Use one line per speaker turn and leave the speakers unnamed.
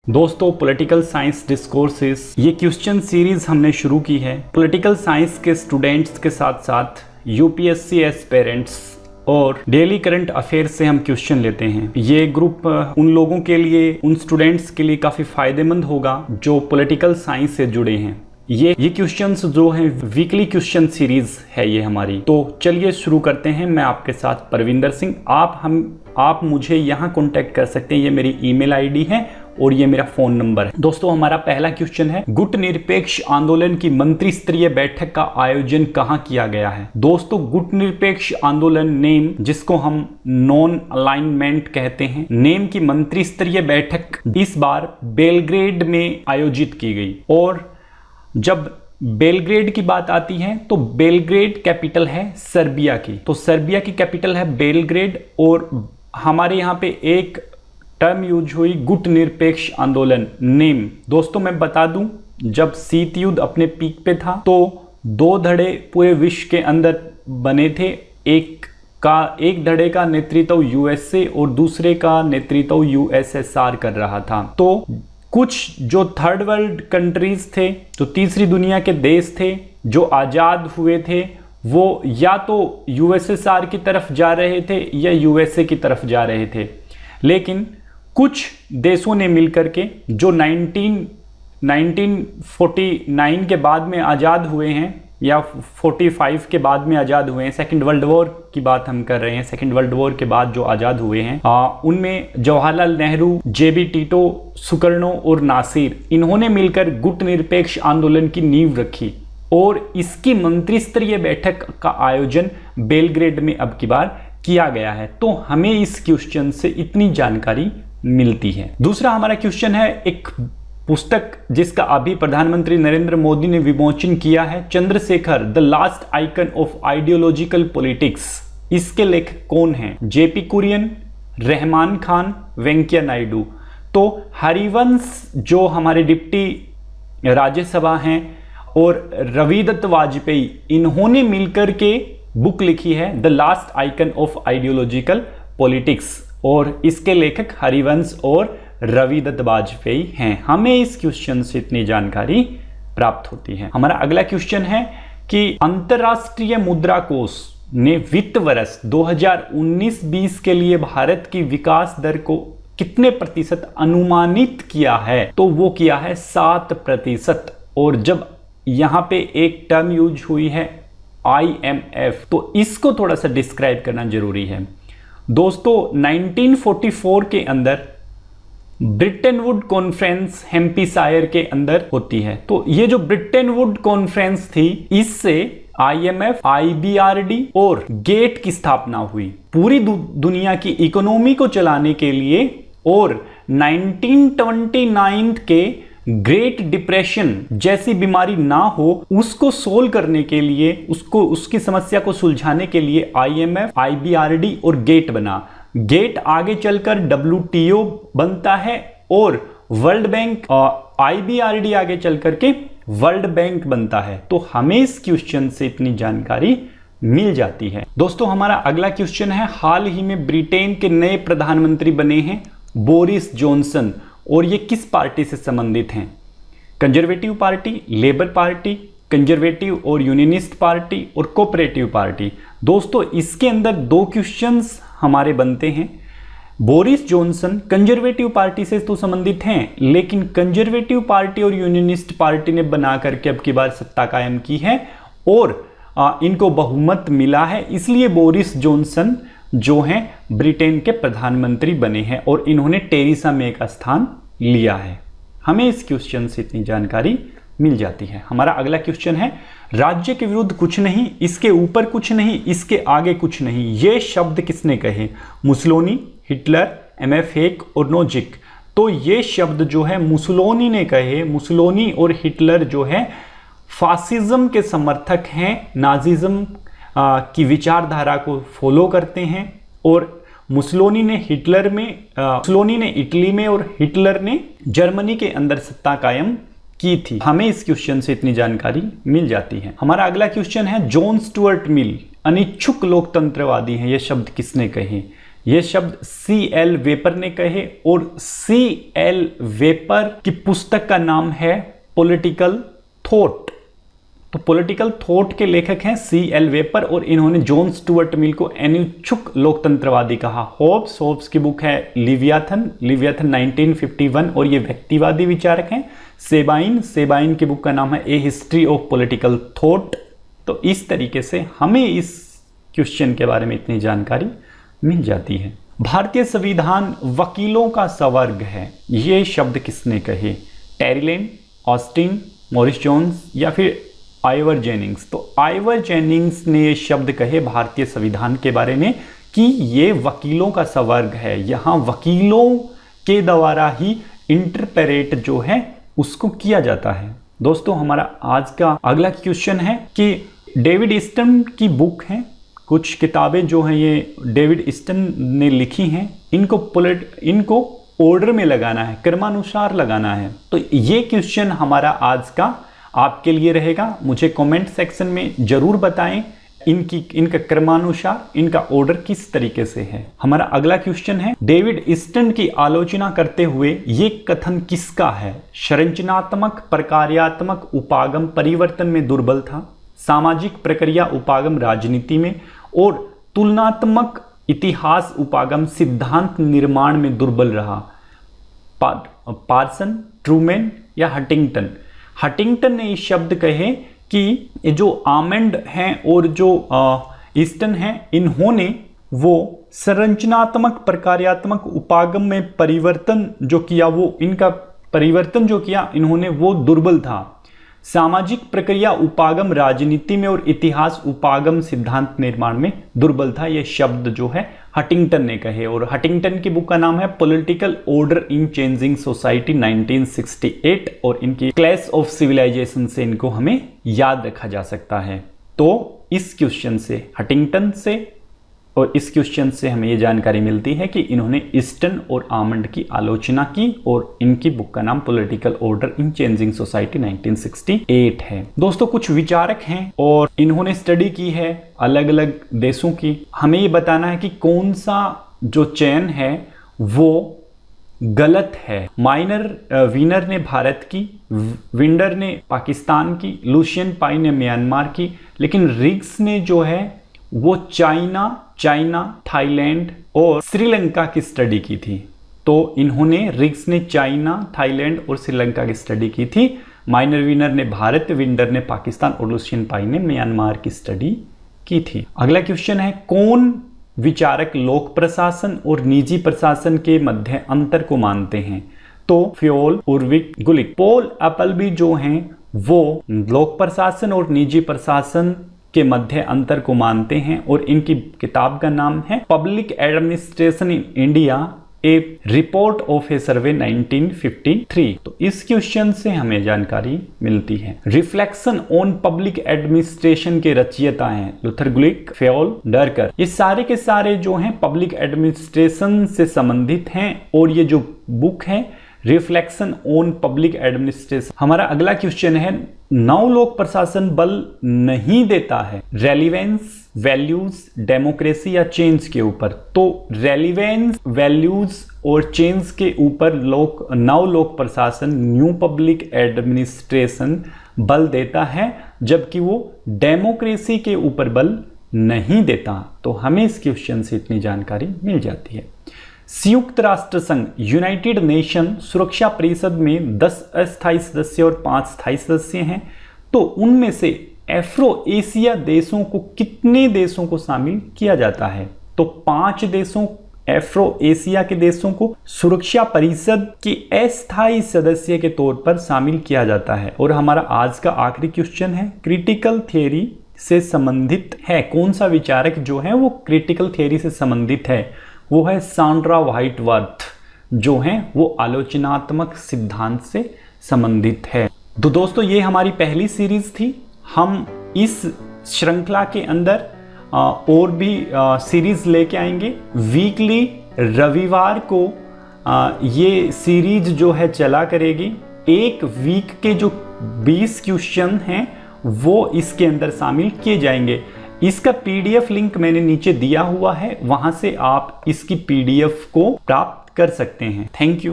दोस्तों, political science discourses ये question series हमने शुरू की है। पॉलिटिकल साइंस के स्टूडेंट्स के साथ साथ यूपीएससी एस्पिरेंट्स और डेली करंट अफेयर्स से हम क्वेश्चन लेते हैं। ये ग्रुप उन लोगों के लिए, उन स्टूडेंट्स के लिए काफ़ी फायदेमंद होगा जो पॉलिटिकल साइंस से जुड़े हैं। ये क्वेश्चंस जो हैं वीकली क्वेश्चन सीरीज है ये हमारी। तो चलिए शुरू करते हैं। मैं आपके साथ परविंदर सिंह। आप मुझे यहाँ कॉन्टेक्ट कर सकते हैं। ये मेरी ईमेल आईडी है और ये मेरा फोन नंबर है। दोस्तों, हमारा पहला क्वेश्चन है, गुट निरपेक्ष आंदोलन की मंत्री स्तरीय बैठक का आयोजन कहाँ किया गया है? दोस्तों, गुट निरपेक्ष आंदोलन नेम, जिसको हम नॉन अलाइनमेंट कहते हैं, नेम की मंत्री स्तरीय बैठक इस बार बेलग्रेड में आयोजित की गई। और जब बेलग्रेड की बात आती है तो बेलग्रेड कैपिटल है सर्बिया की, तो सर्बिया की कैपिटल है बेलग्रेड। और हमारे यहाँ पे एक टर्म यूज हुई, गुट निरपेक्ष आंदोलन नेम। दोस्तों, मैं बता दूं, जब शीत युद्ध अपने पीक पे था तो दो धड़े पूरे विश्व के अंदर बने थे। एक धड़े का नेतृत्व यूएसए और दूसरे का नेतृत्व यूएसएसआर कर रहा था। तो कुछ जो थर्ड वर्ल्ड कंट्रीज थे, जो तीसरी दुनिया के देश थे, जो आज़ाद हुए थे, वो या तो यूएसएसआर की तरफ जा रहे थे या यूएसए की तरफ जा रहे थे। लेकिन कुछ देशों ने मिलकर के, जो 1949 के बाद में आज़ाद हुए हैं या 45 के बाद में आज़ाद हुए हैं, सेकेंड वर्ल्ड वॉर की बात हम कर रहे हैं, सेकेंड वर्ल्ड वॉर के बाद जो आज़ाद हुए हैं, उनमें जवाहरलाल नेहरू, जेबी टिटो, सुकर्णो और नासिर, इन्होंने मिलकर गुट निरपेक्ष आंदोलन की नींव रखी और इसकी मंत्री स्तरीय बैठक का आयोजन बेलग्रेड में अब की बार किया गया है। तो हमें इस क्वेश्चन से इतनी जानकारी मिलती है। दूसरा हमारा क्वेश्चन है, एक पुस्तक जिसका अभी प्रधानमंत्री नरेंद्र मोदी ने विमोचन किया है, Chandrashekhar the last icon of ideological politics. इसके लेखक कौन हैं? जेपी कुरियन, रहमान खान, वेंकैया नायडू। तो हरिवंश जो हमारे डिप्टी राज्यसभा हैं और रवि दत्त वाजपेयी, इन्होंने मिलकर के बुक लिखी है the last icon of ideological politics और इसके लेखक हरिवंश और रवि दत्त वाजपेयी हैं। हमें इस क्वेश्चन से इतनी जानकारी प्राप्त होती है। हमारा अगला क्वेश्चन है कि अंतरराष्ट्रीय मुद्रा कोष ने वित्त वर्ष 2019-20 के लिए भारत की विकास दर को कितने प्रतिशत अनुमानित किया है? तो वो किया है 7%। और जब यहां पे एक टर्म यूज हुई है IMF, तो इसको थोड़ा सा डिस्क्राइब करना जरूरी है। दोस्तों, 1944 के अंदर ब्रिटेन वुड कॉन्फ्रेंस हैम्पशायर के अंदर होती है। तो ये जो ब्रिटेन वुड कॉन्फ्रेंस थी, इससे IMF, IBRD और गेट की स्थापना हुई पूरी दुनिया की इकोनॉमी को चलाने के लिए। और 1929 के ग्रेट डिप्रेशन जैसी बीमारी ना हो उसको सोल्व करने के लिए, उसकी समस्या को सुलझाने के लिए IMF, IBRD और गेट बना। गेट आगे चलकर WTO बनता है और वर्ल्ड बैंक, IBRD आगे चलकर के वर्ल्ड बैंक बनता है। तो हमें इस क्वेश्चन से इतनी जानकारी मिल जाती है। दोस्तों, हमारा अगला क्वेश्चन है, हाल ही में ब्रिटेन के नए प्रधानमंत्री बने हैं बोरिस जॉनसन और ये किस पार्टी से संबंधित हैं? Conservative party, labour party, conservative और यूनियनिस्ट पार्टी और कोऑपरेटिव पार्टी। दोस्तों, इसके अंदर दो क्वेश्चंस हमारे बनते हैं। बोरिस जॉनसन कंजर्वेटिव पार्टी से तो संबंधित हैं, लेकिन कंजर्वेटिव पार्टी और यूनियनिस्ट पार्टी ने बना करके अब की बार सत्ता कायम की है और इनको बहुमत मिला है, इसलिए बोरिस जॉनसन जो हैं ब्रिटेन के प्रधानमंत्री बने हैं और इन्होंने टेरेसा मे का स्थान लिया है। हमें इस क्वेश्चन से इतनी जानकारी मिल जाती है। हमारा अगला क्वेश्चन है, राज्य के विरुद्ध कुछ नहीं, इसके ऊपर कुछ नहीं, इसके आगे कुछ नहीं, ये शब्द किसने कहे? मुसोलिनी, हिटलर, MF हेक और नोजिक। तो ये शब्द जो है मुसोलिनी ने कहे। मुसोलिनी और हिटलर जो है फासिज्म के समर्थक हैं, नाजिज्म की विचारधारा को फॉलो करते हैं। और मुसोलिनी ने इटली में और हिटलर ने जर्मनी के अंदर सत्ता कायम की थी। हमें इस क्वेश्चन से इतनी जानकारी मिल जाती है। हमारा अगला क्वेश्चन है, जॉन स्टुअर्ट मिल अनिच्छुक लोकतंत्रवादी हैं, ये शब्द किसने कहे? ये शब्द C.L. वेपर ने कहे और C.L. वेपर की पुस्तक का नाम है पॉलिटिकल थॉट। तो पॉलिटिकल थॉट के लेखक हैं C.L. वेपर और इन्होंने जॉन स्टुअर्ट मिल को अनिच्छुक लोकतंत्रवादी कहा। होब्स की बुक है लिवियाथन 1951 और ये व्यक्तिवादी विचारक हैं। सेबाइन की बुक का नाम है ए हिस्ट्री ऑफ पॉलिटिकल थॉट। तो इस तरीके से हमें इस क्वेश्चन के बारे में इतनी जानकारी मिल जाती है। भारतीय संविधान वकीलों का संवर्ग है, ये शब्द किसने कहे? टेरीलैंड, ऑस्टिन, मॉरिस जोन्स या फिर आइवर जेनिंग्स? तो आइवर जेनिंग्स ने ये शब्द कहे भारतीय संविधान के बारे में कि ये वकीलों का संवर्ग है, यहाँ वकीलों के द्वारा ही इंटरप्रेट जो है उसको किया जाता है। दोस्तों हमारा आज का अगला क्वेश्चन है कि डेविड ईस्टन की बुक है, कुछ किताबें जो हैं ये डेविड ईस्टन ने लिखी हैं, इनको ऑर्डर में लगाना है, क्रमानुसार लगाना है। तो ये क्वेश्चन हमारा आज का आपके लिए रहेगा। मुझे कमेंट सेक्शन में जरूर बताएं इनका क्रमानुसार, इनका ऑर्डर किस तरीके से है। हमारा अगला क्वेश्चन है, डेविड ईस्टन की आलोचना करते हुए ये कथन किसका है? संरचनात्मक प्रकार्यात्मक उपागम परिवर्तन में दुर्बल था, सामाजिक प्रक्रिया उपागम राजनीति में, और तुलनात्मक इतिहास उपागम सिद्धांत निर्माण में दुर्बल रहा। पार्सन, ट्रूमैन या हटिंगटन? हटिंगटन ने इस शब्द कहे कि जो आमंड हैं और जो ईस्टन हैं, इन्होंने वो संरचनात्मक प्रकार्यात्मक उपागम में परिवर्तन जो किया, वो इनका परिवर्तन जो किया इन्होंने वो दुर्बल था। सामाजिक प्रक्रिया उपागम राजनीति में और इतिहास उपागम सिद्धांत निर्माण में दुर्बल था। ये शब्द जो है हटिंगटन ने कहे और हटिंगटन की बुक का नाम है political order in changing society 1968 और इनकी क्लैश ऑफ सिविलाइजेशन से इनको हमें याद रखा जा सकता है। तो इस क्वेश्चन से, हटिंगटन से और इस क्वेश्चन से हमें ये जानकारी मिलती है कि इन्होंने ईस्टन और आमंड की आलोचना की और इनकी बुक का नाम political order in changing society 1968 है। दोस्तों कुछ विचारक हैं और इन्होंने स्टडी की है अलग अलग देशों की। हमें ये बताना है कि कौन सा जो चयन है वो गलत है। वीनर ने भारत की, विंडर ने पाकिस्तान की, लुशियन पाई ने म्यांमार की, लेकिन रिग्स ने जो है वो चाइना, थाईलैंड और श्रीलंका की स्टडी की थी। तो इन्होंने, रिग्स ने चाइना, थाईलैंड और श्रीलंका की स्टडी की थी। वीनर ने भारत, विंडर ने पाकिस्तान और लुशियन पाई ने म्यांमार की स्टडी की थी। अगला क्वेश्चन है, कौन विचारक लोक प्रशासन और निजी प्रशासन के मध्य अंतर को मानते हैं? तो फ्योल, उर्विक, गुलिक। पॉल एपलबी जो हैं वो लोक प्रशासन और निजी प्रशासन के मध्य अंतर को मानते हैं और इनकी किताब का नाम है public administration in India, a report of a survey 1953। तो इस क्वेश्चन से हमें जानकारी मिलती है। रिफ्लेक्शन ऑन पब्लिक एडमिनिस्ट्रेशन के रचयिता हैं लूथर गुलिक, फेयोल, डर्कर। ये सारे के सारे जो हैं पब्लिक एडमिनिस्ट्रेशन से संबंधित हैं और ये जो बुक है रिफ्लेक्शन ऑन पब्लिक एडमिनिस्ट्रेशन। हमारा अगला क्वेश्चन है, नव लोक प्रशासन बल नहीं देता है रेलिवेंस, वैल्यूज, डेमोक्रेसी या चेंज के ऊपर? तो रेलिवेंस, वैल्यूज और चेंज के ऊपर नव लोक प्रशासन, न्यू पब्लिक एडमिनिस्ट्रेशन बल देता है, जबकि वो डेमोक्रेसी के ऊपर बल नहीं देता। तो हमें इस क्वेश्चन से इतनी जानकारी मिल जाती है। संयुक्त राष्ट्र संघ यूनाइटेड नेशन सुरक्षा परिषद में 10 अस्थायी सदस्य और 5 स्थायी सदस्य हैं। तो उनमें से एफ्रो एशिया देशों को, कितने देशों को शामिल किया जाता है? तो 5 देशों, एफ्रो एशिया के देशों को सुरक्षा परिषद के अस्थायी सदस्य के तौर पर शामिल किया जाता है। और हमारा आज का आखिरी क्वेश्चन है, क्रिटिकल थियरी से संबंधित है कौन सा विचारक जो है वो क्रिटिकल थियरी से संबंधित है? वो है सांड्रा व्हाइटवर्थ, जो हैं वो आलोचनात्मक सिद्धांत से संबंधित है। तो दोस्तों ये हमारी पहली सीरीज थी। हम इस श्रृंखला के अंदर और भी सीरीज लेके आएंगे। वीकली रविवार को ये सीरीज जो है चला करेगी। एक वीक के जो 20 क्वेश्चन हैं वो इसके अंदर शामिल किए जाएंगे। इसका पीडीएफ लिंक मैंने नीचे दिया हुआ है, वहां से आप इसकी पीडीएफ को प्राप्त कर सकते हैं। Thank you.